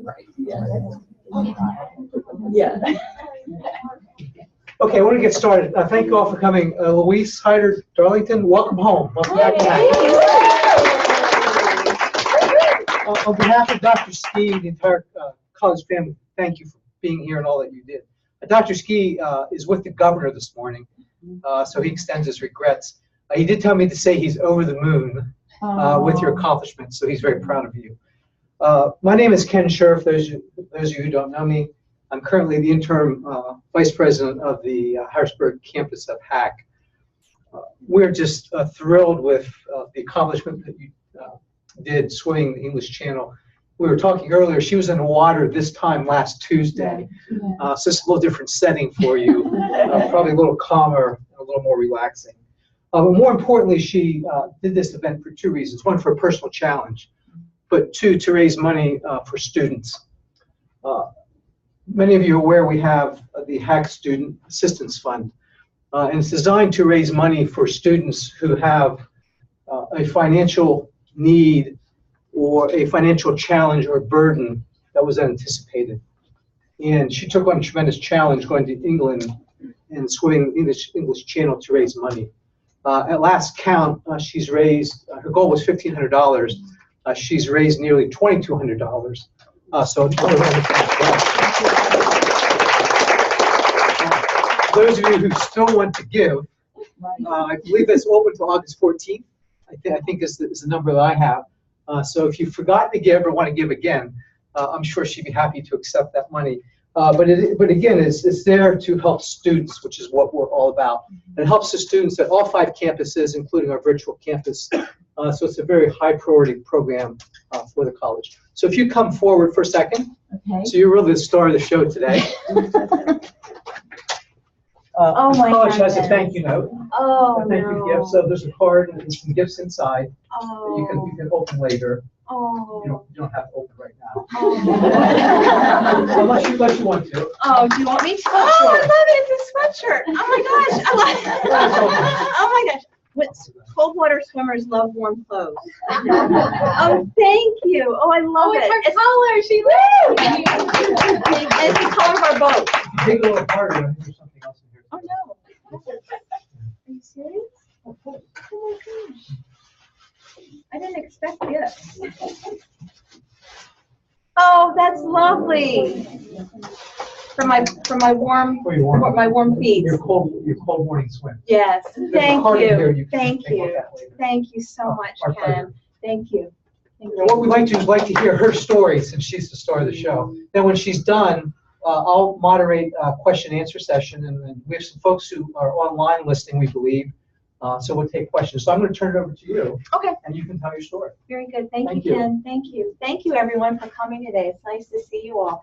Right. Yeah. Okay, I want to get started. Thank you all for coming. Louise Hyder-Darlington, welcome home. Welcome back to HACC. On behalf of Dr. Ski and the entire college family, thank you for being here and all that you did. Dr. Ski is with the governor this morning, so he extends his regrets. He did tell me to say he's over the moon with your accomplishments, so he's very proud of you. My name is Ken Scherf. Those of you who don't know me, I'm currently the interim vice president of the Harrisburg campus of HACC. We're just thrilled with the accomplishment that you did swimming the English Channel. We were talking earlier, she was in the water this time last Tuesday. So it's a little different setting for you, probably a little calmer, and a little more relaxing. But more importantly, she did this event for two reasons. One, for a personal challenge, but two, to raise money for students. Many of you are aware we have the HACC Student Assistance Fund, and it's designed to raise money for students who have a financial need or a financial challenge or burden that was unanticipated. And she took on a tremendous challenge going to England and swimming the English Channel to raise money. At last count, she's raised, her goal was $1,500. She's raised nearly $2,200. So another round of applause. Those of you who still want to give, I believe it's open to August 14th. I think is the number that I have. So if you forgot to give or want to give again, I'm sure she'd be happy to accept that money. But again, it's there to help students, which is what we're all about. It helps the students at all 5 campuses, including our virtual campus. So it's a very high priority program for the college. So if you come forward for a second. Okay. So you're really the star of the show today. Oh my college goodness. has a thank you note. Oh, a thank you gift. So there's a card and some gifts inside that you can open later. Oh. You don't have to open right now. Oh. unless you want to. Oh, do you want me to? Oh, sure. I love it. It's a sweatshirt. Oh my gosh. I love it. Oh my gosh. Cold water swimmers love warm clothes. Oh, thank you. Oh, I love it. It's her color. She loves it. And it's the color of our boat. Take a little harder. I think there's something else in here. Oh no. Are you serious? Oh my gosh. I didn't expect this. Oh, that's lovely. For my warm feet. Your cold morning swim. Yes. Thank you. Thank you. Thank you so much, Ken. Thank you. What we'd like to do is to hear her story, since she's the star of the show. Then when she's done, I'll moderate a question and answer session, and then we have some folks who are online listening, we believe. So we'll take questions. So I'm going to turn it over to you. Okay. And you can tell your story. Very good. Thank you, Ken. Thank you. Thank you, everyone, for coming today. It's nice to see you all.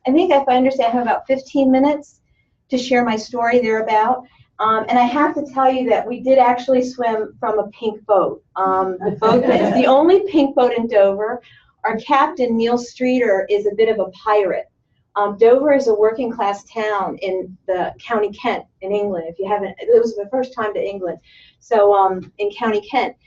I think, if I understand, I have about 15 minutes to share my story thereabout. And I have to tell you that we did actually swim from a pink boat. The boat is the only pink boat in Dover. Our captain, Neil Streeter, is a bit of a pirate. Dover is a working class town in the County Kent in England. If you haven't, it was my first time to England. So in County Kent.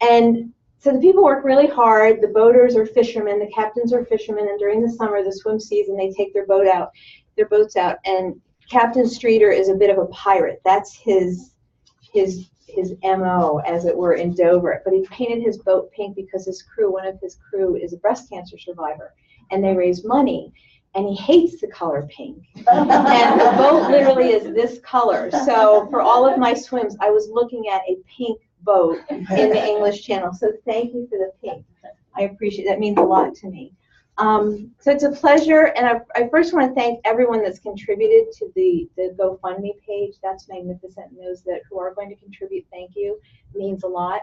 And so the people work really hard. The boaters are fishermen, the captains are fishermen, and during the summer, the swim season, they take their boats out. And Captain Streeter is a bit of a pirate. That's his MO, as it were, in Dover. But he painted his boat pink because one of his crew is a breast cancer survivor, and they raise money. And he hates the color pink. And the boat literally is this color. So for all of my swims, I was looking at a pink boat in the English Channel. So thank you for the pink. I appreciate it. That means a lot to me. So it's a pleasure. And I first want to thank everyone that's contributed to the GoFundMe page. That's magnificent. And those who are going to contribute, thank you. It means a lot.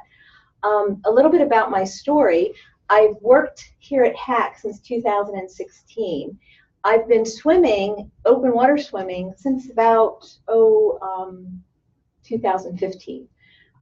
A little bit about my story. I've worked here at HACC since 2016. I've been swimming, open water swimming, since about 2015.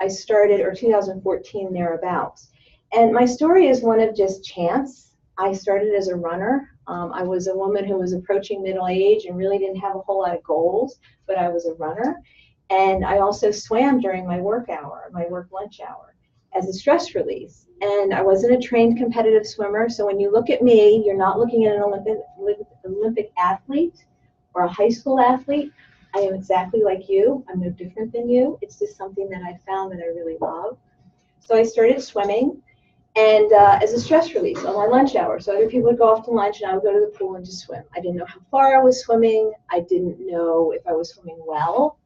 I started, or 2014, thereabouts. And my story is one of just chance. I started as a runner. I was a woman who was approaching middle age and really didn't have a whole lot of goals, but I was a runner. And I also swam during my work lunch hour. as a stress release. And I wasn't a trained competitive swimmer, so when you look at me, you're not looking at an Olympic athlete or a high school athlete. I am exactly like you. I'm no different than you. It's just something that I found that I really love. So I started swimming, and as a stress release on my lunch hour. So other people would go off to lunch, and I would go to the pool and just swim. I didn't know how far I was swimming. I didn't know if I was swimming well,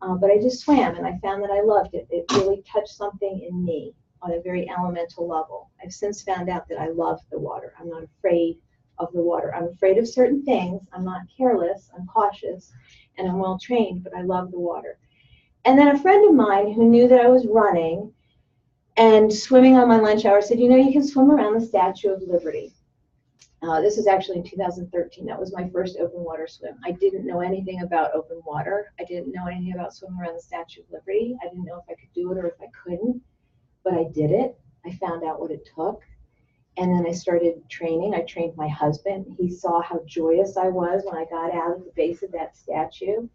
but I just swam, and I found that I loved it. It really touched something in me on a very elemental level. I've since found out that I love the water. I'm not afraid of the water. I'm afraid of certain things. I'm not careless. I'm cautious, and I'm well trained, but I love the water. And then a friend of mine who knew that I was running and swimming on my lunch hour said, you know, you can swim around the Statue of Liberty. This was actually in 2013. That was my first open water swim. I didn't know anything about open water. I didn't know anything about swimming around the Statue of Liberty. I didn't know if I could do it or if I couldn't, but I did it. I found out what it took. And then I started training. I trained my husband. He saw how joyous I was when I got out at the base of that statue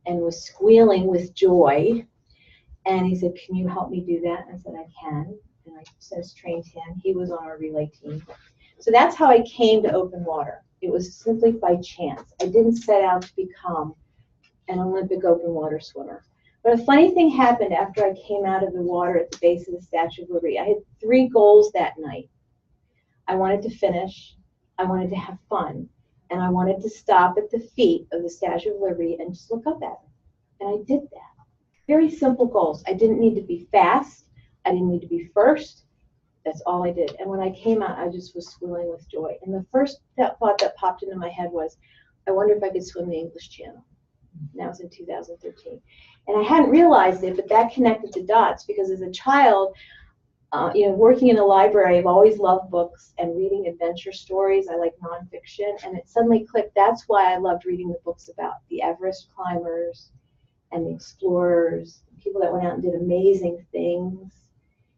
and was squealing with joy. And he said, can you help me do that? And I said, I can. And I since trained him. He was on our relay team. So that's how I came to open water. It was simply by chance. I didn't set out to become an Olympic open water swimmer. But a funny thing happened after I came out of the water at the base of the Statue of Liberty. I had 3 goals that night. I wanted to finish, I wanted to have fun, and I wanted to stop at the feet of the Statue of Liberty and just look up at it. And I did that. Very simple goals. I didn't need to be fast. I didn't need to be first. That's all I did. And when I came out, I just was squealing with joy. And the first thought that popped into my head was, I wonder if I could swim the English Channel. And that was in 2013. And I hadn't realized it, but that connected the dots because as a child, working in a library, I've always loved books and reading adventure stories. I like nonfiction, and it suddenly clicked. That's why I loved reading the books about the Everest climbers and the explorers, people that went out and did amazing things.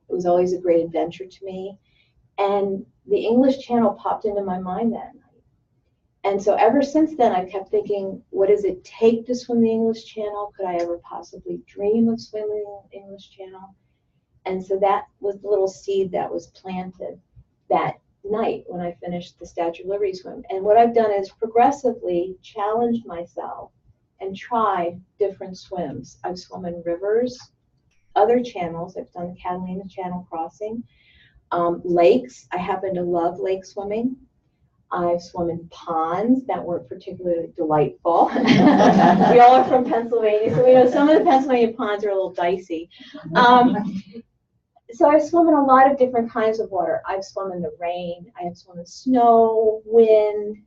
It was always a great adventure to me. And the English Channel popped into my mind that night. And so ever since then, I've kept thinking, what does it take to swim the English Channel? Could I ever possibly dream of swimming the English Channel? And so that was the little seed that was planted that night when I finished the Statue of Liberty swim. And what I've done is progressively challenged myself and tried different swims. I've swum in rivers, other channels. I've done the Catalina Channel crossing. Lakes, I happen to love lake swimming. I've swum in ponds that weren't particularly delightful. We all are from Pennsylvania, so we know some of the Pennsylvania ponds are a little dicey. So I've swum in a lot of different kinds of water. I've swum in the rain. I have swum in snow, wind.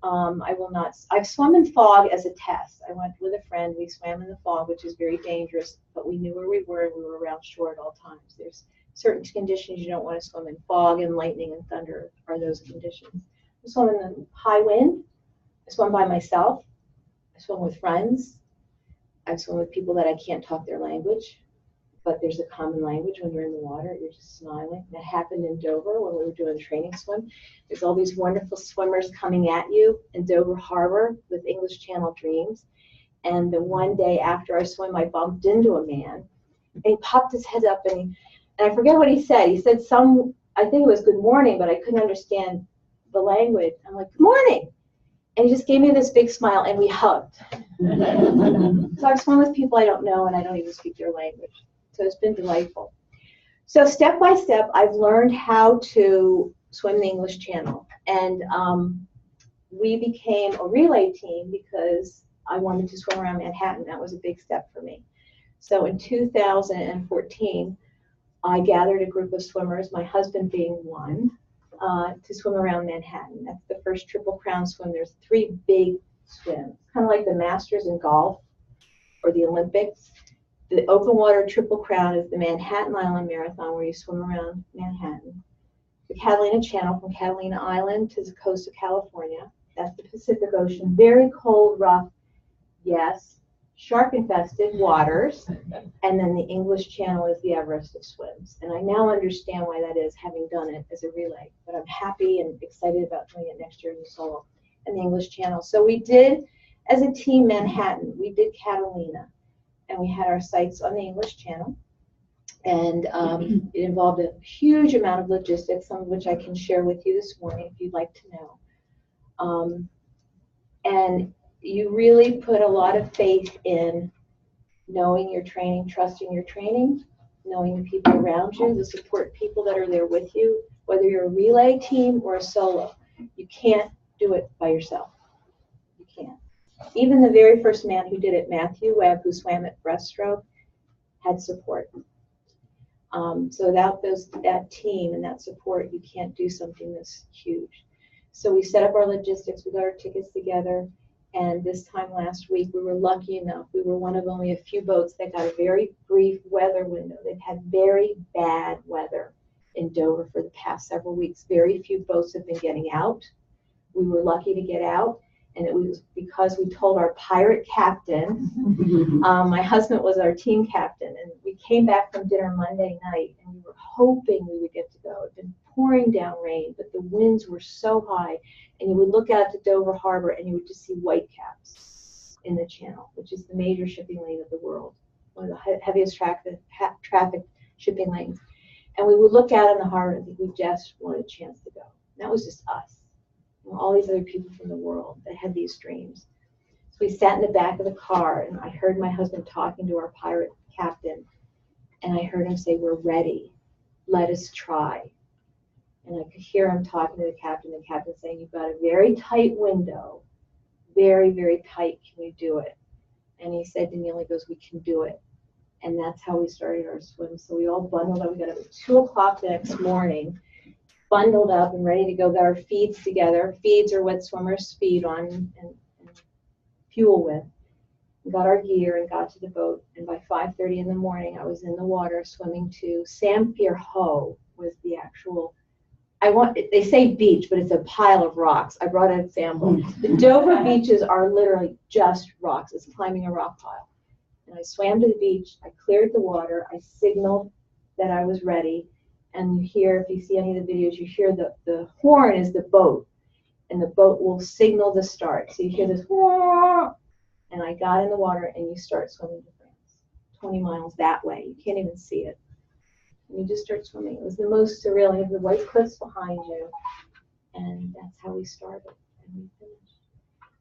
I've swum in fog as a test. I went with a friend. We swam in the fog, which is very dangerous, but we knew where we were, and we were around shore at all times. There's certain conditions you don't want to swim in. Fog and lightning and thunder are those conditions. I swum in the high wind. I swum by myself. I swum with friends. I've swum with people that I can't talk their language, but there's a common language when you're in the water. You're just smiling. That happened in Dover when we were doing training swim. There's all these wonderful swimmers coming at you in Dover Harbor with English Channel dreams. And the one day after I swim, I bumped into a man, and he popped his head up, and I forget what he said. He said I think it was good morning, but I couldn't understand the language. I'm like, good morning. And he just gave me this big smile, and we hugged. So I've swum with people I don't know, and I don't even speak their language. So it's been delightful. So step by step, I've learned how to swim the English Channel. And we became a relay team because I wanted to swim around Manhattan. That was a big step for me. So in 2014, I gathered a group of swimmers, my husband being one, to swim around Manhattan. That's the first Triple Crown swim. There's 3 big swims, kind of like the Masters in golf or the Olympics. The open water Triple Crown is the Manhattan Island Marathon, where you swim around Manhattan. The Catalina Channel from Catalina Island to the coast of California. That's the Pacific Ocean. Very cold, rough, yes, shark-infested waters. And then the English Channel is the Everest of swims. And I now understand why that is, having done it as a relay. But I'm happy and excited about doing it next year as a solo in the English Channel. So we did, as a team, Manhattan. We did Catalina. And we had our sights on the English Channel. And it involved a huge amount of logistics, some of which I can share with you this morning if you'd like to know. And you really put a lot of faith in knowing your training, trusting your training, knowing the people around you, the support people that are there with you, whether you're a relay team or a solo. You can't do it by yourself. You can't. Even the very first man who did it, Matthew Webb, who swam at breaststroke, had support. So without that team and that support, you can't do something this huge. So we set up our logistics, we got our tickets together, and this time last week we were lucky enough, we were one of only a few boats that got a very brief weather window. They've had very bad weather in Dover for the past several weeks. Very few boats have been getting out. We were lucky to get out, and it was because we told our pirate captain, my husband was our team captain, and we came back from dinner Monday night, and we were hoping we would get to go. It had been pouring down rain, but the winds were so high, and you would look out to Dover Harbor, and you would just see whitecaps in the channel, which is the major shipping lane of the world, one of the heaviest traffic shipping lanes. And we would look out in the harbor and think we just wanted a chance to go. And that was just us. All these other people from the world that had these dreams. So we sat in the back of the car, and I heard my husband talking to our pirate captain, and I heard him say, "We're ready. Let us try." And I could hear him talking to the captain saying, "You've got a very tight window, very, very tight. Can you do it?" And he said to Neil, he goes, "We can do it." And that's how we started our swim. So we all bundled up. We got up at 2 o'clock the next morning, bundled up and ready to go, got our feeds together. Feeds are what swimmers feed on and fuel with. We got our gear and got to the boat. And by 5:30 in the morning, I was in the water swimming to Sampier Hoe was the actual, they say beach, but it's a pile of rocks. I brought an example. The Dover beaches are literally just rocks. It's climbing a rock pile. And I swam to the beach. I cleared the water. I signaled that I was ready. And you hear, if you see any of the videos, you hear the horn is the boat, and the boat will signal the start. So you hear this, and I got in the water, and you start swimming to France, 20 miles that way. You can't even see it. And you just start swimming. It was the most surreal. You have the white cliffs behind you, and that's how we started, and we finished.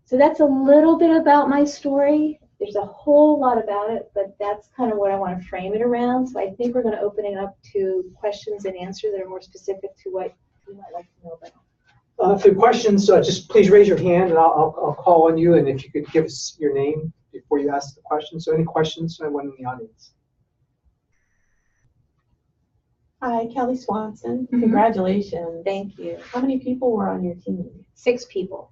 So that's a little bit about my story. There's a whole lot about it, but that's kind of what I want to frame it around. So I think we're going to open it up to questions and answers that are more specific to what you might like to know about. If there are questions, just please raise your hand, and I'll call on you. And if you could give us your name before you ask the question. So any questions? Anyone in the audience? Hi, Kelly Swanson. Congratulations. Thank you. How many people were on your team? 6 people.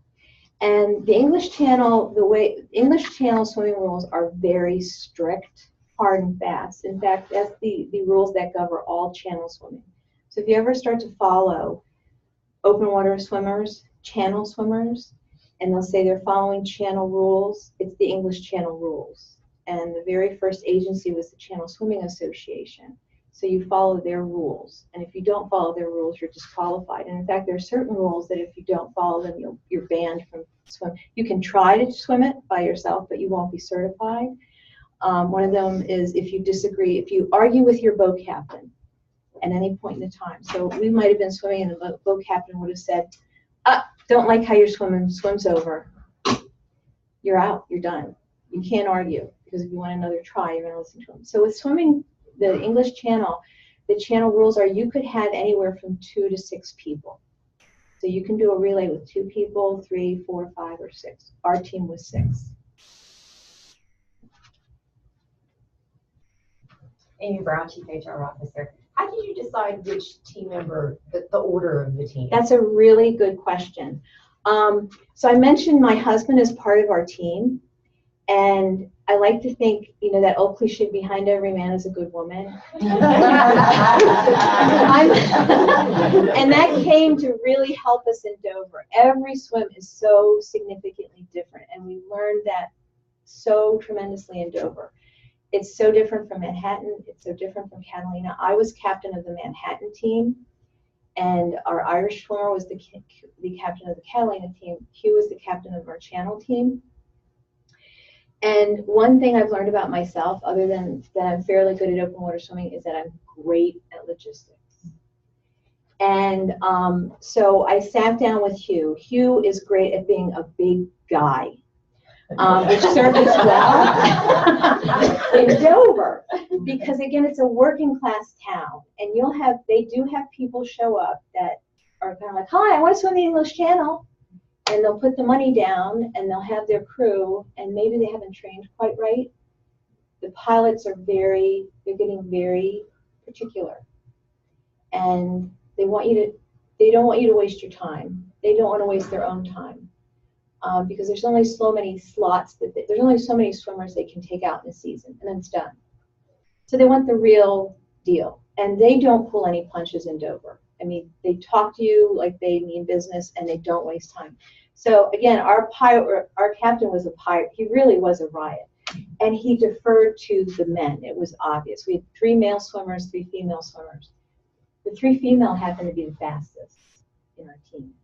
And the English Channel, the way English Channel swimming rules are very strict, hard and fast. In fact, that's the rules that govern all channel swimming. So if you ever start to follow open water swimmers, channel swimmers, and they'll say they're following channel rules, it's the English Channel rules. And the very first agency was the Channel Swimming Association. So you follow their rules, and if you don't follow their rules, you're disqualified. And in fact, there are certain rules that if you don't follow them, you're banned from swim. You can try to swim it by yourself, but you won't be certified. One of them is if you disagree, if you argue with your boat captain at any point in the time. So we might have been swimming, and the boat captain would have said, "Don't like how you're swimming, swim's over." You're out, you're done. You can't argue, because if you want another try, you're going to listen to him. So with swimming the English Channel, the channel rules are you could have anywhere from 2 to 6 people. So you can do a relay with 2 people, 3, 4, 5, or 6. Our team was 6. Amy Brown, Chief HR Officer. How did you decide which team member, the order of the team? That's a really good question. So I mentioned my husband is part of our team, and I like to think, that old cliche, behind every man is a good woman. And that came to really help us in Dover. Every swim is so significantly different, and we learned that so tremendously in Dover. It's so different from Manhattan. It's so different from Catalina. I was captain of the Manhattan team, and our Irish swimmer was the captain of the Catalina team. Hugh was the captain of our Channel team. And one thing I've learned about myself, other than that I'm fairly good at open water swimming, is that I'm great at logistics. And so I sat down with Hugh. Hugh is great at being a big guy, which served us well in Dover, because again, it's a working class town, and they do have people show up that are kind of like, hi, I want to swim the English Channel, and they'll put the money down, and they'll have their crew, and maybe they haven't trained quite right. The pilots are they're getting very particular, and they don't want you to waste your time. They don't want to waste their own time, because there's only so many slots there's only so many swimmers they can take out in a season, and then it's done. So they want the real deal, and they don't pull any punches in Dover. I mean, they talk to you like they mean business, and they don't waste time. So again, our captain was a pirate. He really was a riot, and he deferred to the men. It was obvious. We had 3 male swimmers, 3 female swimmers. The 3 female happened to be the fastest in our team.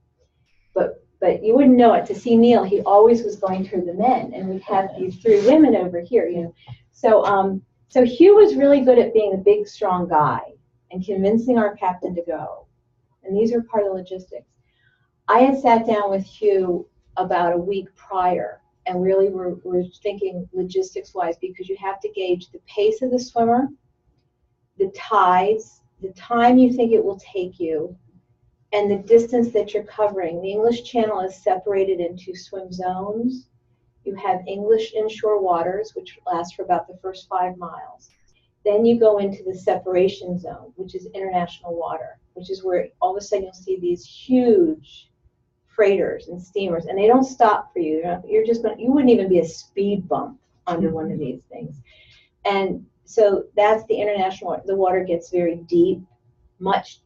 But you wouldn't know it. To see Neil, he always was going through the men, and we'd have these 3 women over here, you know. So Hugh was really good at being a big, strong guy and convincing our captain to go. And these are part of logistics. I had sat down with Hugh about a week prior, and really we're thinking logistics-wise, because you have to gauge the pace of the swimmer, the tides, the time you think it will take you, and the distance that you're covering. The English Channel is separated into swim zones. You have English inshore waters, which last for about the first 5 miles. Then you go into the separation zone, which is international water, which is where all of a sudden you'll see these huge freighters and steamers, and they don't stop for you. You wouldn't even be a speed bump under one of these things. And so that's the international water. The water gets very deep.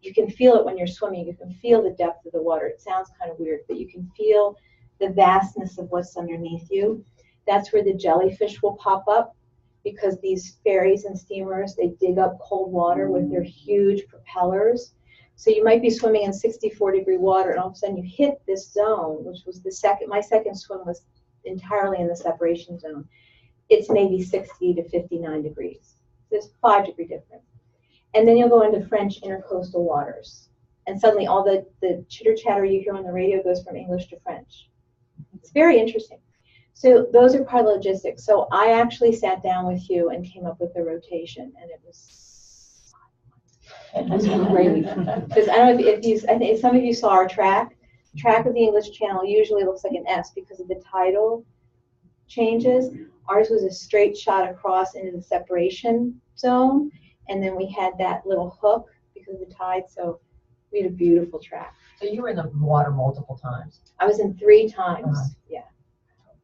You can feel it when you're swimming. You can feel the depth of the water. It sounds kind of weird, but you can feel the vastness of what's underneath you. That's where the jellyfish will pop up, because these ferries and steamers, they dig up cold water with their huge propellers. So you might be swimming in 64-degree water, and all of a sudden you hit this zone, which was my second swim was entirely in the separation zone. It's maybe 60 to 59 degrees. There's a 5-degree difference. And then you'll go into French intercoastal waters. And suddenly all the chitter-chatter you hear on the radio goes from English to French. It's very interesting. So those are part of logistics. So I actually sat down with you and came up with the rotation, and it was great. Because I don't know I think some of you saw our track. The track of the English Channel usually looks like an S because of the tidal changes. Ours was a straight shot across into the separation zone, and then we had that little hook because of the tide. So we had a beautiful track. So you were in the water multiple times? I was in 3 times. Yeah.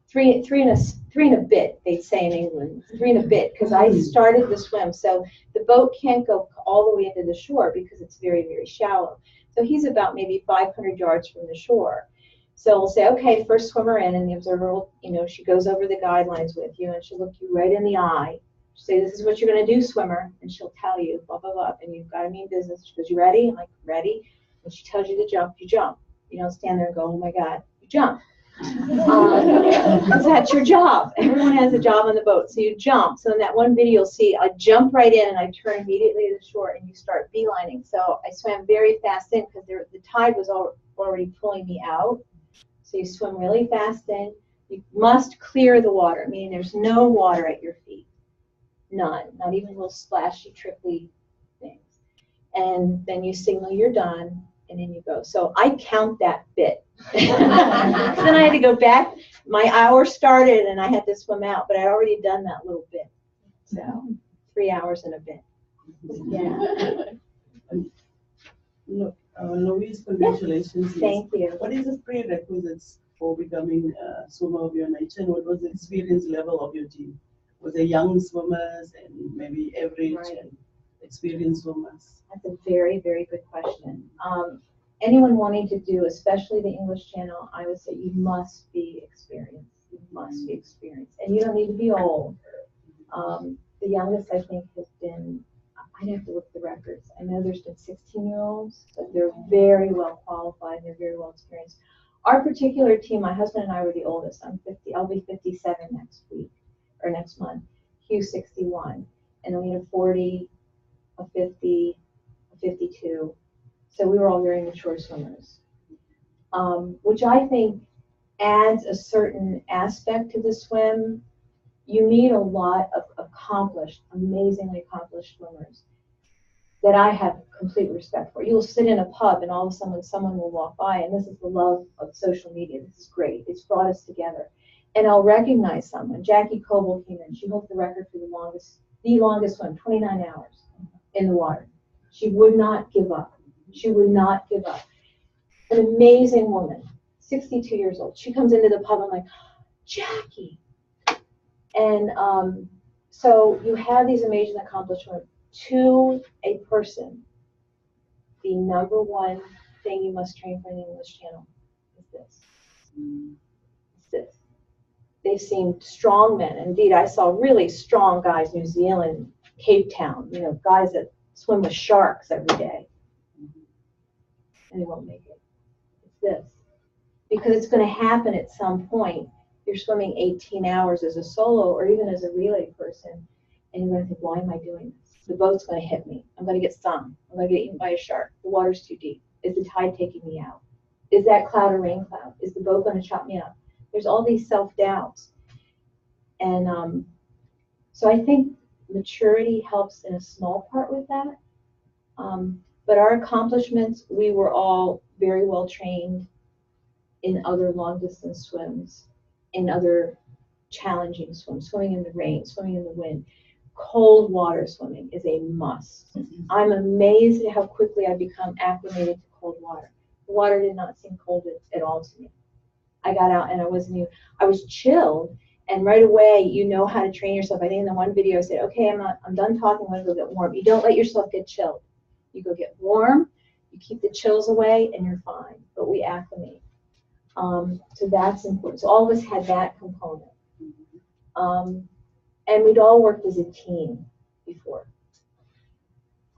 Three and a bit, they'd say in England. 3 and a bit, because I started the swim. So the boat can't go all the way into the shore because it's very, very shallow. So he's about maybe 500 yards from the shore. So we'll say, okay, first swimmer in, and the observer will, she goes over the guidelines with you, and she'll look you right in the eye. She'll say, this is what you're going to do, swimmer, and she'll tell you, blah, blah, blah, and you've got to mean business. She goes, you ready? I'm like, ready. When she tells you to jump, you jump. You don't stand there and go, oh my God, you jump. Because that's your job. Everyone has a job on the boat, so you jump. So in that one video, you'll see I jump right in and I turn immediately to the shore, and you start beelining. So I swam very fast in because the tide was already pulling me out. So you swim really fast in. You must clear the water, meaning there's no water at your feet. None. Not even little splashy, trickly things. And then you signal you're done, and then you go. So I count that bit. Then I had to go back. My hour started, and I had to swim out, but I'd already done that little bit. So 3 hours and a bit. Yeah. Louise, congratulations. Yes. Thank you. What is the prerequisites for becoming a swimmer of your nature, and what was the experience level of your team? Was there young swimmers and maybe average and experienced swimmers? That's a very, very good question. Anyone wanting to do, especially the English Channel, I would say you must be experienced. You must be experienced. And you don't need to be old. The youngest, I think, has been, I'd have to look at the records. I know there's been 16-year-olds, but they're very well qualified. They're very well experienced. Our particular team, my husband and I were the oldest. I'm 50. I'll be 57 next week. or next month. Hugh's 61. And then we had a 40, a 50, a 52. So we were all very mature swimmers, which I think adds a certain aspect to the swim. You meet a lot of accomplished, amazingly accomplished swimmers that I have complete respect for. You'll sit in a pub and all of a sudden someone will walk by, and this is the love of social media. This is great. It's brought us together. And I'll recognize someone. Jackie Coble came in. She holds the record for the longest swim, 29 hours in the water. She would not give up. She would not give up. An amazing woman, 62 years old. She comes into the pub, I'm like, Jackie. And so you have these amazing accomplishments. To a person, the number one thing you must train for in the English Channel is this. It's this. They seem strong men. Indeed, I saw really strong guys, New Zealand, Cape Town, guys that swim with sharks every day. And they won't make it. It's this. Because it's going to happen at some point. You're swimming 18 hours as a solo or even as a relay person, and you're going to think, why am I doing this? The boat's going to hit me. I'm going to get stung. I'm going to get eaten by a shark. The water's too deep. Is the tide taking me out? Is that cloud a rain cloud? Is the boat going to chop me up? There's all these self-doubts. And so I think maturity helps in a small part with that. But our accomplishments, we were all very well trained in other long-distance swims, in other challenging swims, swimming in the rain, swimming in the wind. Cold water swimming is a must. I'm amazed at how quickly I become acclimated to cold water. The water did not seem cold at all to me. I got out and I was chilled, and right away you know how to train yourself. I think in the one video I said, okay, I'm done talking, I'm gonna go get warm. You don't let yourself get chilled. You go get warm, you keep the chills away, and you're fine. But we acclimate. So that's important. So all of us had that component. And we'd all worked as a team before.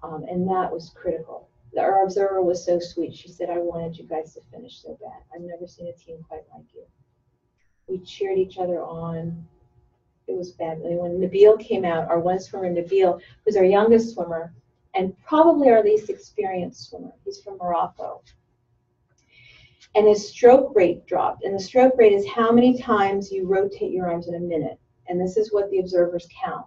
And that was critical. Our observer was so sweet. She said, I wanted you guys to finish so bad. I've never seen a team quite like you. We cheered each other on. It was bad. And when Nabil came out, our one swimmer, Nabil, was our youngest swimmer and probably our least experienced swimmer. He's from Morocco. And his stroke rate dropped. And the stroke rate is how many times you rotate your arms in a minute. And this is what the observers count.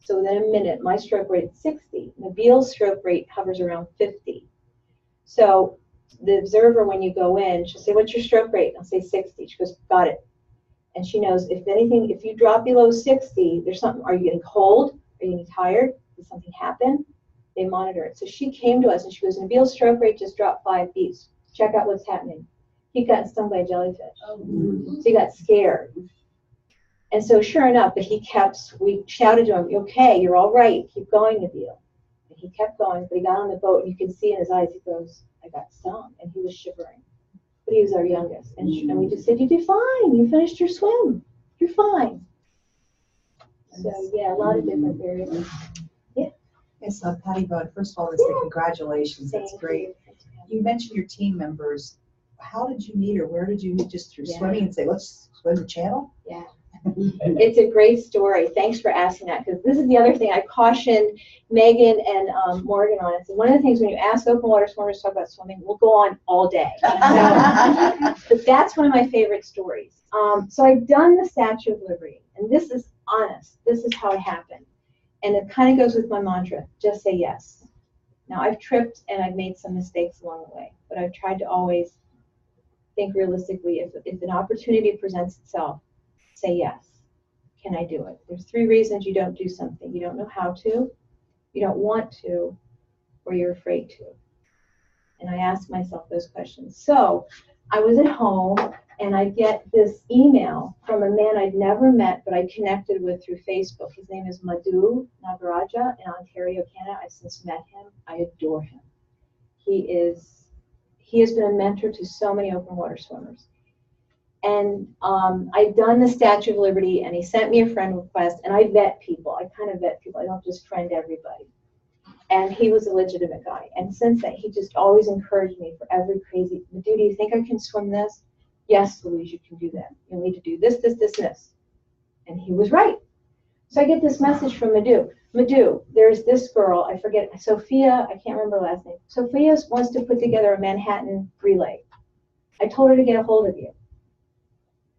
So within a minute, my stroke rate is 60. Nabil's stroke rate hovers around 50. So the observer, when you go in, she'll say, what's your stroke rate? I'll say 60. She goes, got it. And she knows, if anything, if you drop below 60, there's something. Are you getting cold? Are you getting tired? Did something happen? They monitor it. So she came to us and she goes, Nabil's stroke rate just dropped 5 beats. Check out what's happening. He got stung by a jellyfish. So he got scared. And so sure enough, but we shouted to him, okay, you're all right, keep going, Nabil. And he kept going, but he got on the boat, and you can see in his eyes, he goes, I got stung, and he was shivering. But he was our youngest, and we just said, you did fine, you finished your swim, you're fine. So yeah, a lot of different variables. Yeah. Yes, Patty Bud, first of all, let's say congratulations, that's great. You mentioned your team members. How did you meet, or where did you meet? Just through swimming and say, let's swim the channel? Yeah. It's a great story. Thanks for asking that, because this is the other thing I cautioned Megan and Morgan on. It's one of the things when you ask open water swimmers to talk about swimming, we'll go on all day. But that's one of my favorite stories. So I've done the Statue of Liberty, and this is honest. This is how it happened. And it kind of goes with my mantra, just say yes. Now, I've tripped and I've made some mistakes along the way, but I've tried to always think realistically. If an opportunity presents itself, say yes. Can I do it? There's 3 reasons you don't do something. You don't know how to, you don't want to, or you're afraid to. And I ask myself those questions. So I was at home and I get this email from a man I'd never met, but I connected with through Facebook. His name is Madhu Nagaraja in Ontario, Canada. I've since met him. I adore him. He has been a mentor to so many open water swimmers. And I'd done the Statue of Liberty, and he sent me a friend request, and I vet people. I kind of vet people. I don't just friend everybody. And he was a legitimate guy. And since then, he just always encouraged me for every crazy, do you think I can swim this? Yes, Louise, you can do that. You'll need to do this, this, this, this. And he was right. So I get this message from Madhu. Madhu, there's this girl, I forget, Sophia, I can't remember her last name. Sophia wants to put together a Manhattan relay. I told her to get a hold of you.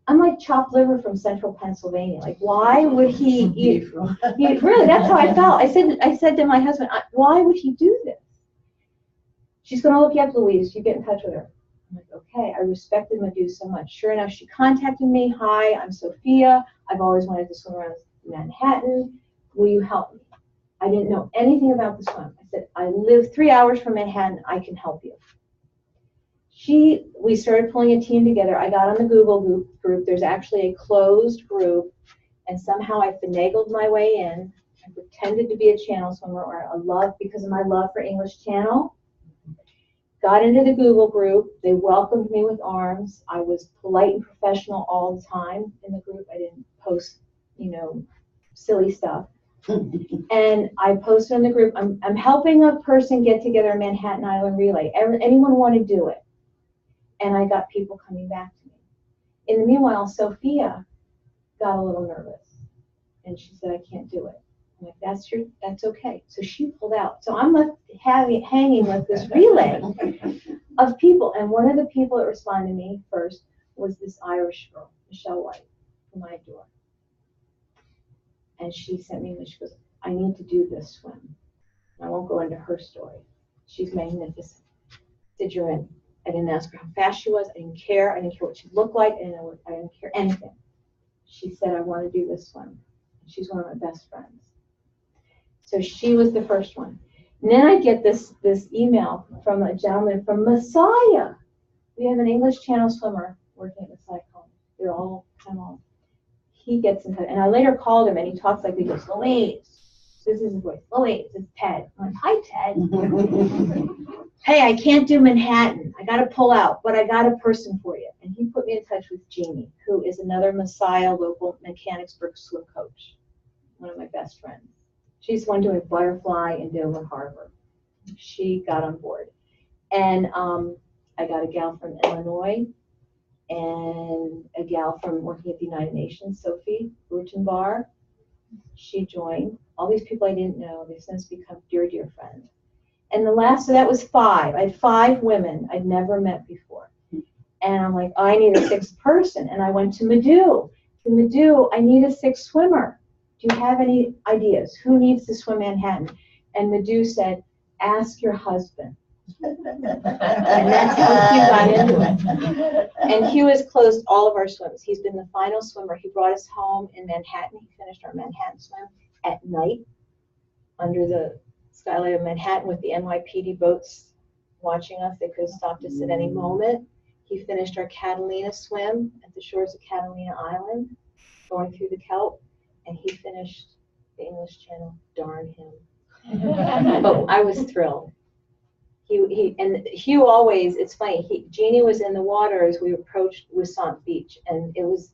I'm like chopped liver from central Pennsylvania. Like, why would he really, that's how I felt. I said to my husband, why would he do this? She's going to look you up, Louise. You get in touch with her. I'm like, okay. I respected Madhu so much. Sure enough, she contacted me. Hi, I'm Sophia. I've always wanted to swim around Manhattan. Will you help me? I didn't know anything about the swim. I said, I live 3 hours from Manhattan. I can help you. We started pulling a team together. I got on the Google group. There's actually a closed group, and somehow I finagled my way in. I pretended to be a channel swimmer, or because of my love for English Channel. Got into the Google group. They welcomed me with arms. I was polite and professional all the time in the group. I didn't post, silly stuff. And I posted in the group, I'm helping a person get together a Manhattan Island relay. Anyone want to do it? And I got people coming back to me. In the meanwhile, Sophia got a little nervous, and she said, I can't do it. I'm like, that's okay. So she pulled out. So I'm left hanging with this relay of people. And one of the people that responded to me first was this Irish girl, Michelle White, whom I adore. And she sent me, she goes, I need to do this swim. I won't go into her story. She's magnificent. I said, you're in. I didn't ask her how fast she was. I didn't care. I didn't care what she looked like. I didn't care anything. She said, I want to do this swim. She's one of my best friends. So she was the first one. And then I get this email from a gentleman from Messiah. We have an English Channel swimmer working at Messiah College. They're all kind of. He gets in touch, and I later called him, and he talks like he goes, Louise. This is his voice. Louise, it's Ted. I'm like, hi, Ted. Hey, I can't do Manhattan. I got to pull out, but I got a person for you. And he put me in touch with Jeannie, who is another Messiah local Mechanicsburg swim coach, one of my best friends. She's the one doing Butterfly in Dover Harbor. She got on board. And I got a gal from Illinois and a gal from working at the United Nations, Sophie Rutenbar. She joined. All these people I didn't know, they've since become dear, dear friends. And so that was 5. I had 5 women I'd never met before. And I'm like, I need a 6th person. And I went to Madhu. I need a 6th swimmer. Do you have any ideas? Who needs to swim Manhattan? And Madhu said, ask your husband. And that's how Hugh got into it. And Hugh has closed all of our swims. He's been the final swimmer. He brought us home in Manhattan. He finished our Manhattan swim at night under the skylight of Manhattan with the NYPD boats watching us. They could have stopped us at any moment. He finished our Catalina swim at the shores of Catalina Island, going through the kelp, and he finished the English Channel. Darn him. But I was thrilled. And Hugh always, it's funny, Jeannie was in the water as we approached Wisant Beach, and it was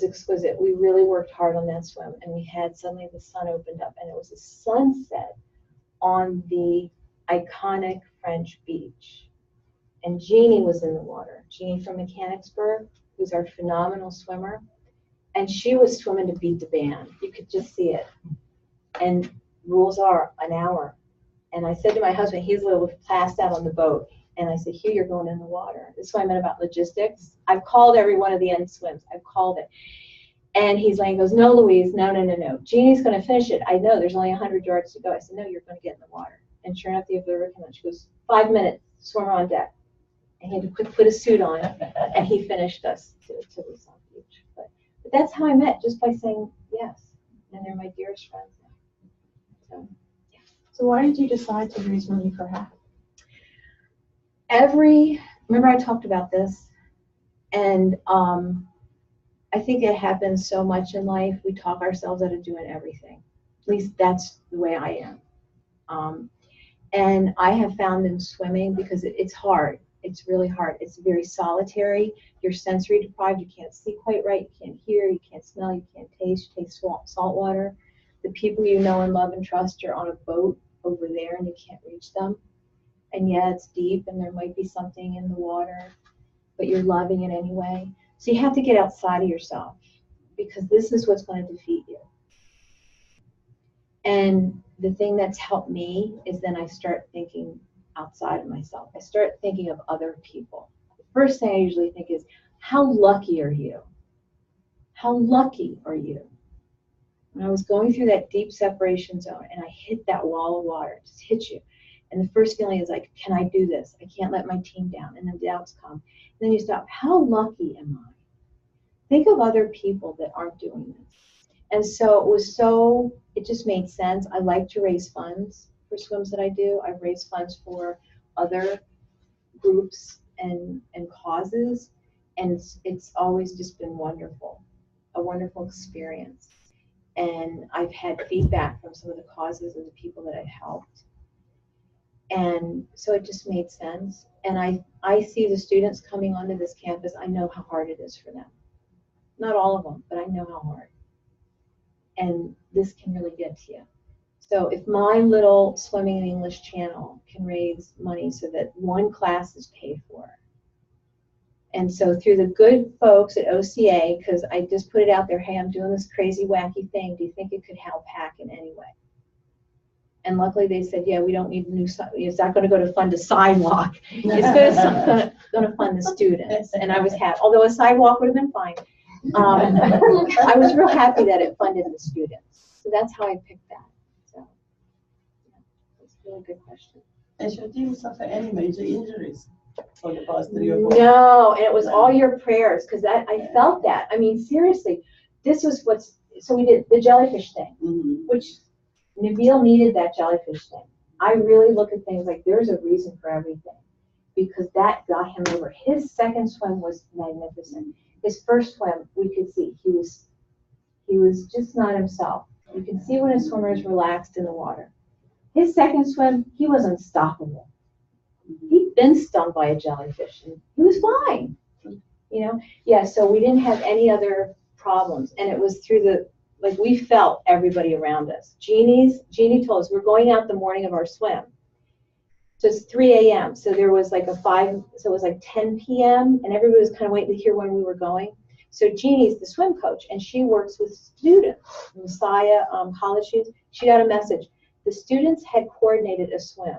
exquisite. We really worked hard on that swim, and we had suddenly the sun opened up, and it was a sunset on the iconic French beach. And Jeannie was in the water. Jeannie from Mechanicsburg, who's our phenomenal swimmer, and she was swimming to beat the band. You could just see it. And rules are an hour. And I said to my husband, he's a little passed out on the boat. And I said, Hugh, you're going in the water. This is what I meant about logistics. I've called every one of the end swims. I've called it. And he's like, goes, no, Louise, no. Jeannie's going to finish it. I know, there's only 100 yards to go. I said, no, you're going to get in the water. And sure enough, the observer came out. She goes, 5 minutes, swimmer on deck. And he had to put a suit on, and he finished us to the South Beach. But that's how I met, just by saying yes. And they're my dearest friends now. So why did you decide to raise money for HACC? Remember I talked about this, and I think it happens so much in life. We talk ourselves out of doing everything. At least that's the way I am. And I have found in swimming, because it's hard. It's really hard. It's very solitary. You're sensory deprived. You can't see quite right. You can't hear. You can't smell. You can't taste. You taste salt water. The people you know and love and trust are on a boat over there, and you can't reach them. And yeah, it's deep, and there might be something in the water, but you're loving it anyway. So you have to get outside of yourself, because this is what's going to defeat you. And the thing that's helped me is then I start thinking outside of myself. I start thinking of other people. The first thing I usually think is, how lucky are you? How lucky are you? When I was going through that deep separation zone and I hit that wall of water, it just hits you. And the first feeling is like, can I do this? I can't let my team down. And then doubts come. And then you stop, how lucky am I? Think of other people that aren't doing this. And so it just made sense. I like to raise funds for swims that I do. I've raised funds for other groups and causes. And it's always just been wonderful, a wonderful experience. And I've had feedback from some of the causes and the people that I've helped. And so it just made sense. And I see the students coming onto this campus, I know how hard it is for them. Not all of them, but I know how hard. And this can really get to you. So if my little Swimming in English channel can raise money so that one class is paid for, and so through the good folks at OCA, because I just put it out there, hey, I'm doing this crazy, wacky thing. Do you think it could help HACC in any way? And luckily they said, yeah, we don't need new, it's not going to go to fund a sidewalk. It's going to fund the students. And I was happy, although a sidewalk would have been fine. I was real happy that it funded the students. So that's how I picked that. So that's a really good question. Has your team suffered any major injuries for the past 3 or 4? No, and it was all your prayers, because I felt that. I mean, seriously, this was so we did the jellyfish thing, which Nabil needed that jellyfish thing. I really look at things like there's a reason for everything, because that got him over. His second swim was magnificent. His first swim, we could see he was just not himself. You can see when a swimmer is relaxed in the water. His second swim, he was unstoppable. He'd been stung by a jellyfish and he was fine. You know? Yeah, so we didn't have any other problems. And it was through we felt everybody around us. Jeannie told us we're going out the morning of our swim. So it's 3 a.m. So there was like so it was like 10 p.m. and everybody was kind of waiting to hear when we were going. So Jeannie's the swim coach and she works with students. Messiah college students. She got a message. The students had coordinated a swim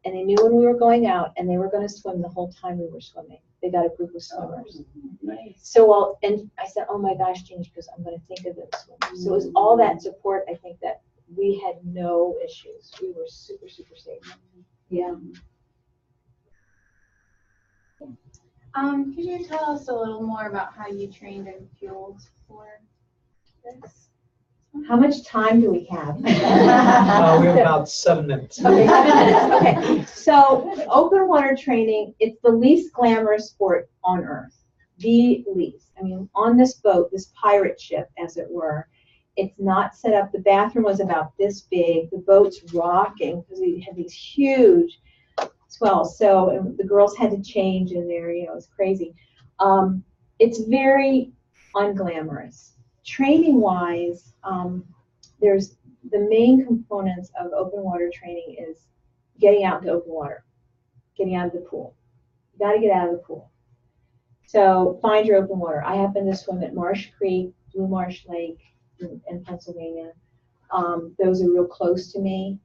and they knew when we were going out and they were going to swim the whole time we were swimming. They got a group of swimmers. Nice. So and I said, oh my gosh, Jeannie, because I'm going to think of them swimmers. So it was all that support. I think that we had no issues. We were super, super safe. Yeah. Could you tell us a little more about how you trained and fueled for this? How much time do we have? We have about 7 minutes. Okay, 7 minutes. Okay. So open water training, it's the least glamorous sport on earth. The least. I mean, on this boat, this pirate ship, as it were, it's not set up. The bathroom was about this big. The boat's rocking because we had these huge swells. So the girls had to change in there. You know, it's crazy. It's very unglamorous. Training-wise, there's the main components of open water training is getting out into open water, getting out of the pool. You got to get out of the pool. So find your open water. I happen to swim at Marsh Creek, Blue Marsh Lake in Pennsylvania. Those are real close to me,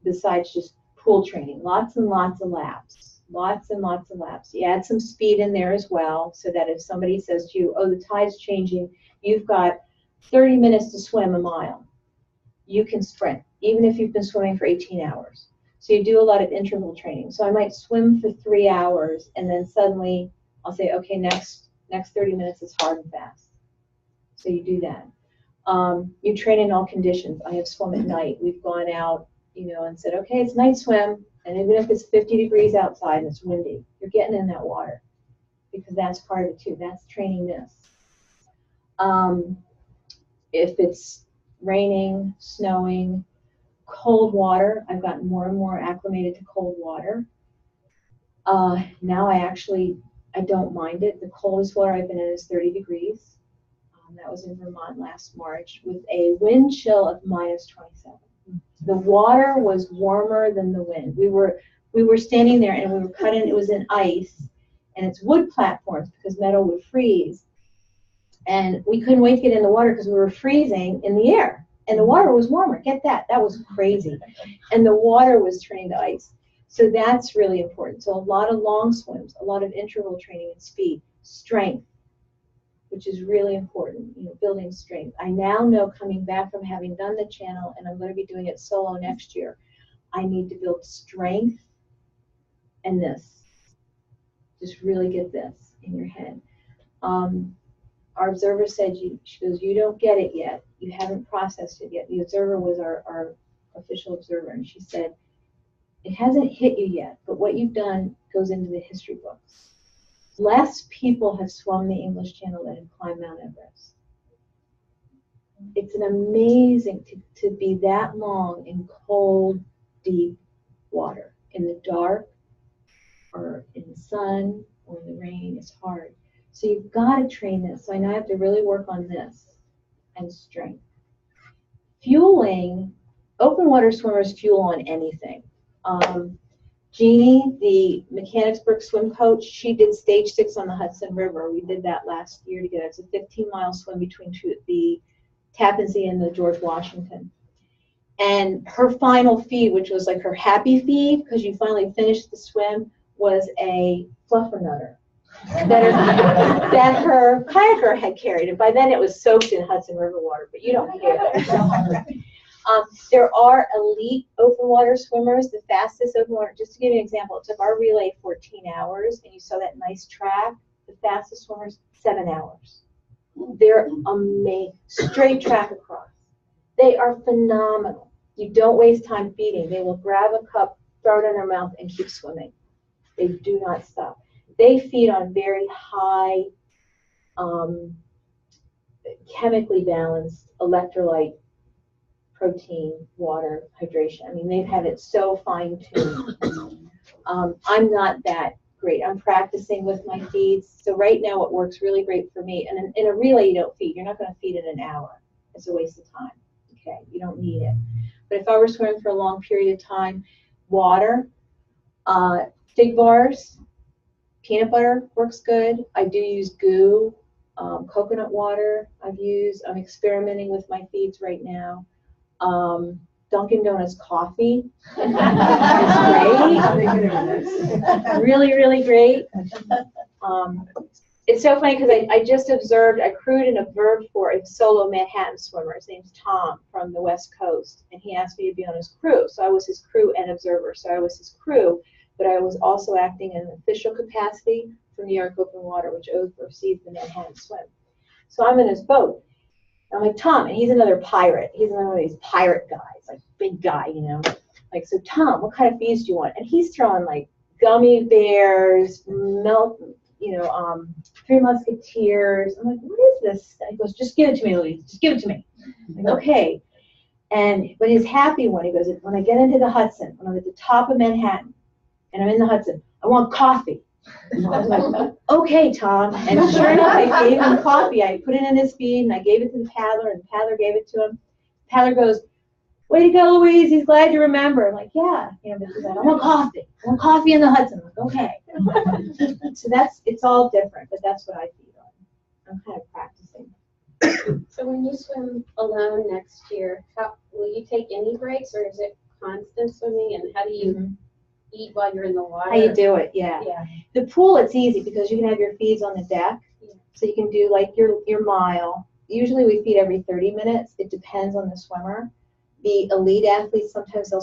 besides just pool training. Lots and lots of laps. Lots and lots of laps. You add some speed in there as well, so that if somebody says to you, oh, the tide's changing, you've got 30 minutes to swim a mile. You can sprint, even if you've been swimming for 18 hours. So you do a lot of interval training. So I might swim for 3 hours, and then suddenly I'll say, okay, next 30 minutes is hard and fast. So you do that. You train in all conditions. I have swum at night. We've gone out, and said, okay, it's night swim, and even if it's 50 degrees outside and it's windy, you're getting in that water, because that's part of it too. That's training this. If it's raining, snowing, cold water, I've gotten more and more acclimated to cold water. Now I don't mind it. The coldest water I've been in is 30 degrees. That was in Vermont last March with a wind chill of -27. The water was warmer than the wind. We were standing there and we were cutting, it was in ice, and it's wood platforms because metal would freeze. And we couldn't wait to get in the water because we were freezing in the air. And the water was warmer. Get that. That was crazy. And the water was turning to ice. So that's really important. So a lot of long swims, a lot of interval training and speed, strength, which is really important, building strength. I now know, coming back from having done the channel, and I'm going to be doing it solo next year, I need to build strength and this. Just really get this in your head. Our observer said, she goes, you don't get it yet. You haven't processed it yet. The observer was our official observer, and she said, it hasn't hit you yet, but what you've done goes into the history books. Less people have swum the English Channel than have climbed Mount Everest. It's an amazing to be that long in cold, deep water. In the dark, or in the sun, or in the rain, is hard. So you've got to train this. So I know I have to really work on this and strength. Fueling, open water swimmers fuel on anything. Jeannie, the Mechanicsburg swim coach, she did stage 6 on the Hudson River. We did that last year together. It's a 15-mile swim between the Tappan Zee and the George Washington. And her final feed, which was like her happy feed, because you finally finished the swim, was a fluffernutter that her kayaker had carried. And by then it was soaked in Hudson River water, but you don't care. There are elite open water swimmers, the fastest open water. Just to give you an example, it took our relay 14 hours, and you saw that nice track. The fastest swimmers, 7 hours. They're amazing. Straight track across. They are phenomenal. You don't waste time feeding. They will grab a cup, throw it in their mouth, and keep swimming. They do not stop. They feed on very high, chemically balanced electrolyte, protein, water, hydration. I mean, they've had it so fine-tuned. I'm not that great. I'm practicing with my feeds. So right now what works really great for me, and in a relay you don't feed. You're not going to feed in an hour. It's a waste of time. Okay, you don't need it. But if I were swimming for a long period of time, water, fig bars, peanut butter works good. I do use goo, coconut water I'm experimenting with my feeds right now. Dunkin' Donuts coffee is great. Really, really great. It's so funny because I just observed, I crewed and observed for a solo Manhattan swimmer. His name's Tom from the West Coast, and he asked me to be on his crew. So I was his crew and observer. So I was his crew, but I was also acting in an official capacity for New York Open Water, which oversees the Manhattan swim. So I'm in his boat. I'm like, Tom, and he's another pirate. He's another one of these pirate guys, like big guy, Like, so Tom, what kind of feeds do you want? And he's throwing like gummy bears, milk, Three Musketeers. I'm like, what is this? And he goes, just give it to me, Louise. Just give it to me. I'm like, okay. But his happy one, he goes, when I get into the Hudson, when I'm at the top of Manhattan, and I'm in the Hudson, I want coffee. I was like, okay, Tom. And sure enough, I gave him coffee. I put it in his feed, and I gave it to the paddler, and the paddler gave it to him. The paddler goes, way to go, Louise. He's glad you remember. I'm like, yeah. Because I want coffee. I want coffee in the Hudson. I'm like, okay. So it's all different, but that's what I feed on. I'm kind of practicing. So when you swim alone next year, will you take any breaks, or is it constant swimming? And how do you eat while you're in the water? How you do it, yeah. The pool, it's easy because you can have your feeds on the deck. Yeah. So you can do like your mile. Usually we feed every 30 minutes. It depends on the swimmer. The elite athletes, sometimes they'll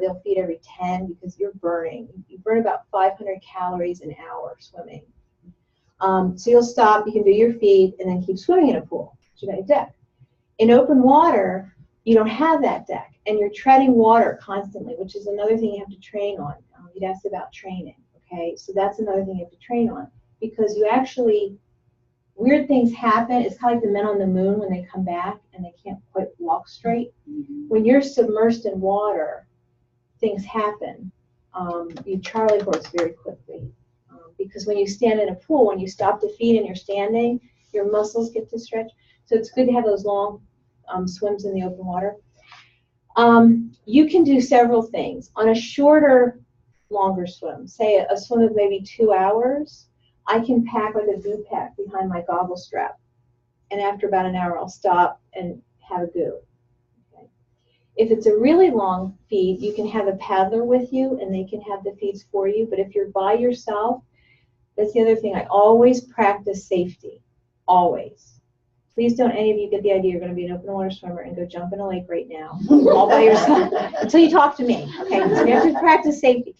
they'll feed every 10 because you're burning. You burn about 500 calories an hour swimming. So you'll stop, you can do your feed, and then keep swimming in a pool. So you got your deck. In open water, you don't have that deck, and you're treading water constantly, which is another thing you have to train on. You'd asked about training, okay? So that's another thing you have to train on, because you actually, weird things happen. It's kind of like the men on the moon when they come back and they can't quite walk straight. When you're submersed in water, things happen. You Charlie horse very quickly. Because when you stand in a pool, when you stop to feed and you're standing, your muscles get to stretch. So it's good to have those long swims in the open water. You can do several things. On a shorter, longer swim, say a swim of maybe 2 hours, I can pack like a goo pack behind my goggle strap. And after about an hour, I'll stop and have a goo. If it's a really long feed, you can have a paddler with you and they can have the feeds for you. But if you're by yourself, that's the other thing. I always practice safety. Always. Please don't any of you get the idea you're going to be an open water swimmer and go jump in a lake right now, all by yourself, until you talk to me. Okay, so you have to practice safety.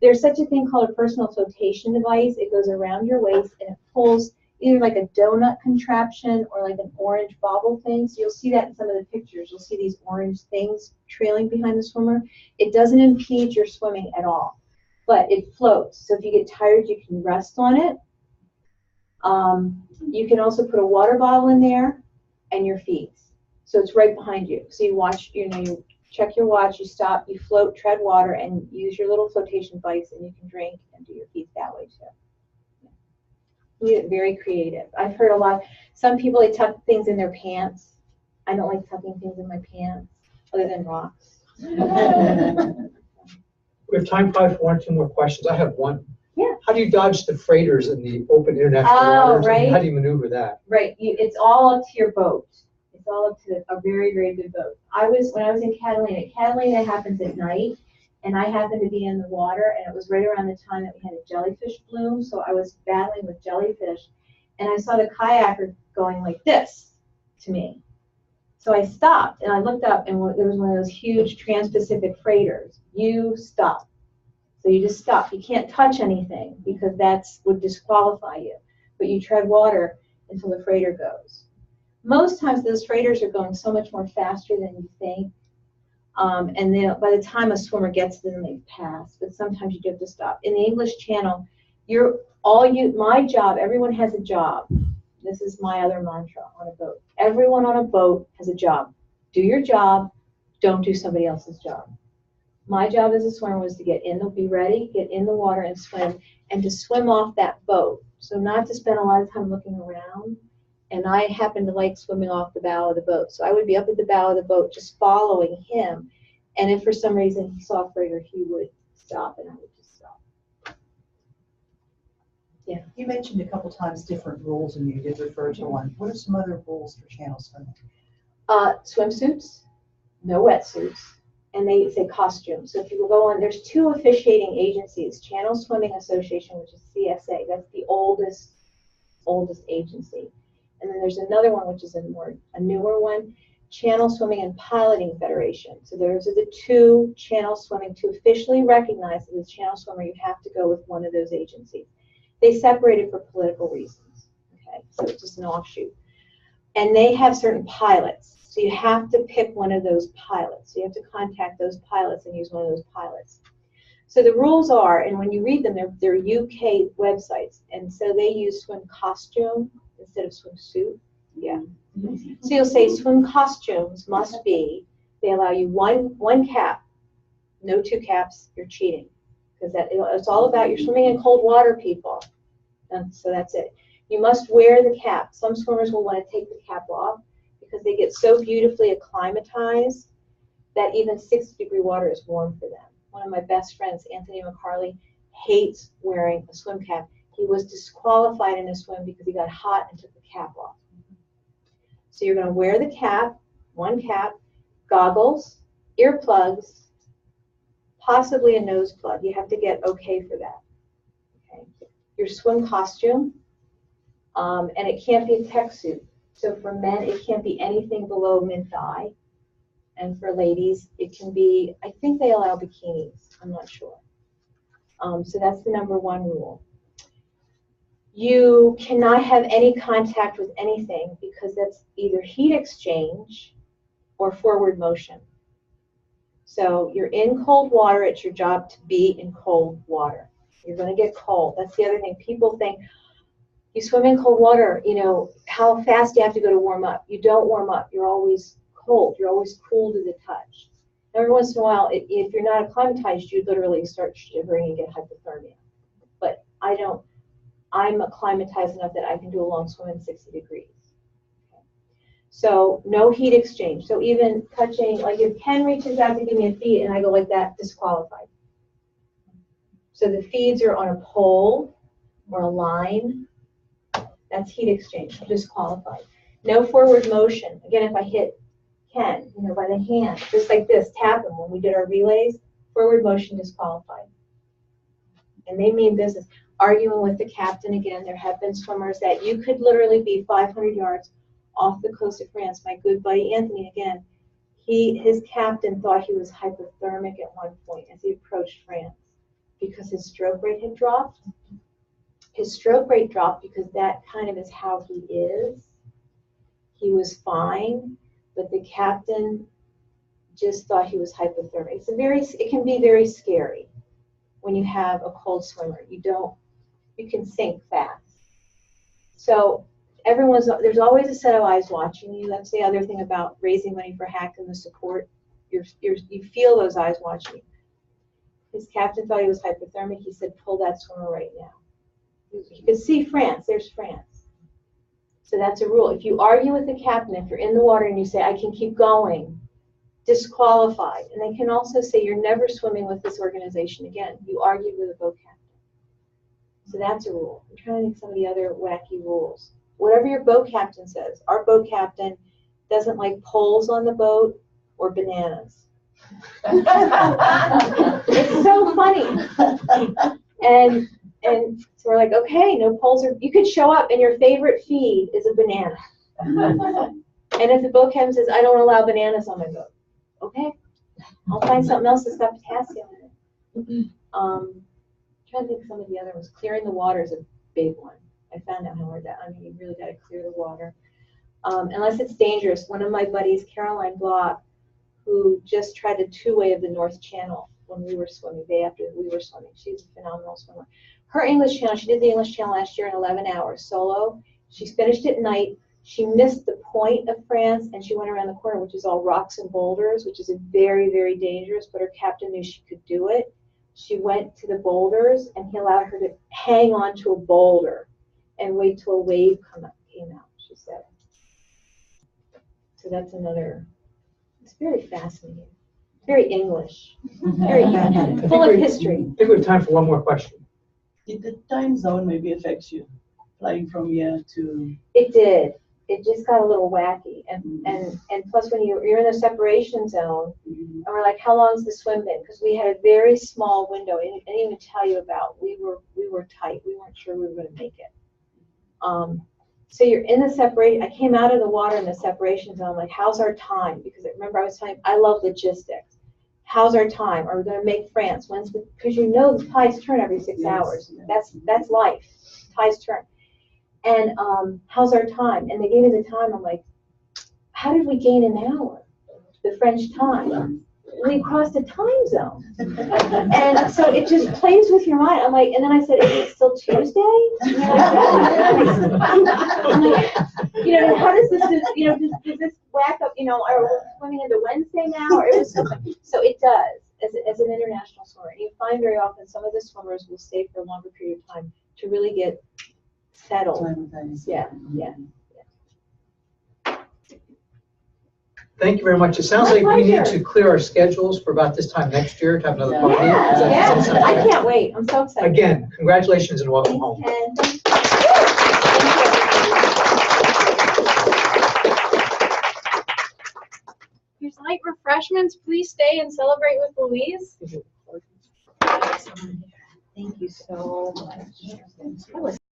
There's such a thing called a personal flotation device. It goes around your waist and it pulls either like a donut contraption or like an orange bobble thing. So you'll see that in some of the pictures. You'll see these orange things trailing behind the swimmer. It doesn't impede your swimming at all, but it floats. So if you get tired, you can rest on it. You can also put a water bottle in there and your feet. So it's right behind you. So you watch, you check your watch, you stop, you float, tread water, and use your little flotation device, and you can drink and do your feet that way too. Very creative. I've heard a lot. Some people, they tuck things in their pants. I don't like tucking things in my pants, other than rocks. We have time probably for one or two more questions. I have one. Yeah. How do you dodge the freighters in the open international waters? Right. How do you maneuver that? Right. It's all up to your boat. It's all up to a very, very good boat. When I was in Catalina happens at night, and I happened to be in the water, and it was right around the time that we had a jellyfish bloom, so I was battling with jellyfish, and I saw the kayaker going like this to me. So I stopped, and I looked up, and there was one of those huge trans-Pacific freighters. You stop. So you just stop. You can't touch anything, because that would disqualify you. But you tread water until the freighter goes. Most times those freighters are going so much more faster than you think. And then by the time a swimmer gets to them, they've passed. But sometimes you do have to stop. In the English Channel, my job, everyone has a job. This is my other mantra on a boat. Everyone on a boat has a job. Do your job. Don't do somebody else's job. My job as a swimmer was to be ready, get in the water and swim, and to swim off that boat. So not to spend a lot of time looking around. And I happen to like swimming off the bow of the boat. So I would be up at the bow of the boat just following him. And if for some reason he saw a freighter, he would stop and I would just stop. Yeah. You mentioned a couple times different rules, and you did refer to one. What are some other rules for channel swimming? Swimsuits, no wetsuits, and they say costumes. So if you go on, there's two officiating agencies, Channel Swimming Association, which is CSA. That's the oldest agency. And then there's another one, which is a newer one, Channel Swimming and Piloting Federation. So those are the two channel swimming. To officially recognize as a channel swimmer, you have to go with one of those agencies. They separated for political reasons. Okay, so it's just an offshoot. And they have certain pilots. So you have to pick one of those pilots. So you have to contact those pilots and use one of those pilots. So the rules are, and when you read them, they're UK websites. And so they use swim costume instead of swimsuit. Yeah. So you'll say swim costumes must be, they allow you one cap, no two caps, you're cheating. Because it's all about, you're swimming in cold water, people. And so that's it. You must wear the cap. Some swimmers will want to take the cap off because they get so beautifully acclimatized that even 60-degree water is warm for them. One of my best friends, Anthony McCarley, hates wearing a swim cap. He was disqualified in a swim because he got hot and took the cap off. So you're going to wear the cap, one cap, goggles, earplugs, possibly a nose plug. You have to get okay for that. Okay. Your swim costume, and it can't be a tech suit. So for men, it can't be anything below mid-thigh. And for ladies, it can be, I think they allow bikinis. I'm not sure. So that's the number one rule. You cannot have any contact with anything because that's either heat exchange or forward motion. So you're in cold water. It's your job to be in cold water. You're going to get cold. That's the other thing. People think, you swim in cold water, how fast do you have to go to warm up? You don't warm up. You're always cold. You're always cool to the touch. Every once in a while, if you're not acclimatized, you literally start shivering and get hypothermia. But I'm acclimatized enough that I can do a long swim in 60 degrees. Okay. So no heat exchange. So even touching, like if Ken reaches out to give me a feed and I go like that, disqualified. So the feeds are on a pole or a line. That's heat exchange, disqualified. No forward motion. Again, if I hit can, by the hand, just like this, tap them when we did our relays, forward motion disqualified. And they mean business. Arguing with the captain again, there have been swimmers that you could literally be 500 yards off the coast of France. My good buddy Anthony, again, his captain thought he was hypothermic at one point as he approached France because his stroke rate had dropped. His stroke rate dropped because that kind of is how he is. He was fine, but the captain just thought he was hypothermic. It can be very scary when you have a cold swimmer. You can sink fast. So there's always a set of eyes watching you. That's the other thing about raising money for HACC and the support. You feel those eyes watching you. His captain thought he was hypothermic. He said, pull that swimmer right now. You can see France. There's France. So that's a rule. If you argue with the captain, if you're in the water and you say, I can keep going, disqualified. And they can also say, you're never swimming with this organization again. You argued with a boat captain. So that's a rule. I'm trying to think some of the other wacky rules. Whatever your boat captain says, our boat captain doesn't like poles on the boat or bananas. It's so funny. And so we're like, okay, no poles. You could show up and your favorite feed is a banana. And if the boat captain says, I don't allow bananas on my boat, okay, I'll find something else that's got potassium in it. Trying to think some of the other ones. Clearing the water is a big one. I found out how hard that. You really got to clear the water, unless it's dangerous. One of my buddies, Caroline Block, who just tried the two-way of the North Channel when we were swimming, day after we were swimming. She's a phenomenal swimmer. Her English Channel, she did the English Channel last year in 11 hours solo. She finished at night. She missed the point of France, and she went around the corner, which is all rocks and boulders, which is very, very dangerous, but her captain knew she could do it. She went to the boulders, and he allowed her to hang on to a boulder and wait till a wave came out, she said. So that's another, it's very fascinating. Very English. Very full of history. I think we have time for one more question. Did the time zone maybe affect you, flying from here to? It did. It just got a little wacky, and plus when you're in the separation zone, and we're like, how long is the swim been? Because we had a very small window. I didn't even tell you about. We were tight. We weren't sure we were going to make it. So you're in the separation. I came out of the water in the separation zone. Like, how's our time? Because remember I was telling you, I love logistics. How's our time? Are we going to make France? Because the tides turn every 6 hours. That's life. Tides turn. And how's our time? And they gave me the time. I'm like, how did we gain an hour? The French time. We crossed a time zone. And so it just plays with your mind. I'm like, and then I said, is it still Tuesday? I'm like, how does this, does this whack up, are we swimming into Wednesday now? Or it was so it does, as an international swimmer. And you find very often some of the swimmers will stay for a longer period of time to really get settled. Yeah. Thank you very much. It sounds like we need to clear our schedules for about this time next year to have another party. Yeah. I can't wait. I'm so excited. Again, congratulations and welcome home. Here's light refreshments. Please stay and celebrate with Louise. Thank you so much. That was